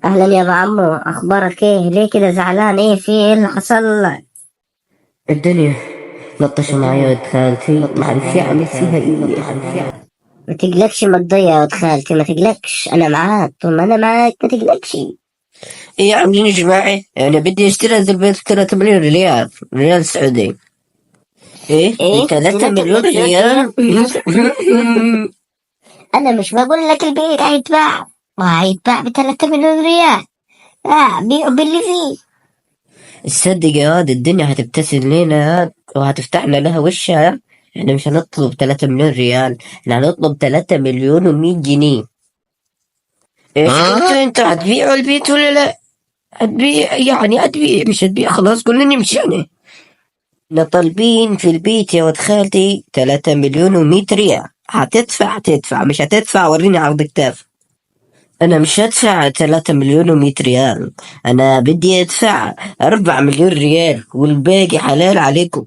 اهلا يا ابو عمو، اخبارك ايه؟ ليه كده زعلان؟ ايه اللي حصل لك؟ الدنيا لطشوا معايا ولد خالتي، ما عرف يعمل فيها ايه. ما تقلقش مقضية يا ولد خالتي، ما تقلقش، انا معاك، طول ما انا معاك ما تقلقش. ايه عاملين يا جماعة؟ انا بدي اشتري هذا البيت 3 مليون ريال سعودي. ايه 3 مليون ريال. انا مش بقول لك البيت هيتباع، ما هيتباع ب3 مليون ريال. بيعوا باللي فيه. تصدق يا واد الدنيا هتبتسم لنا ياد، وهتفتحنا لها وشها. احنا مش هنطلب 3 مليون ريال، احنا هنطلب 3 مليون و100 جنيه. ايش انت هتبيعوا البيت ولا لا؟ هتبيع يعني هتبيع، مش هتبيع خلاص كلنا نمشي يعني. احنا طالبين في البيت يا ولد خالتي 3 مليون و100 ريال. هتدفع مش هتدفع وريني عرض كتاف. انا مش هدفع 3 مليون و100 ريال، انا بدي ادفع 4 مليون ريال والباقي حلال عليكم.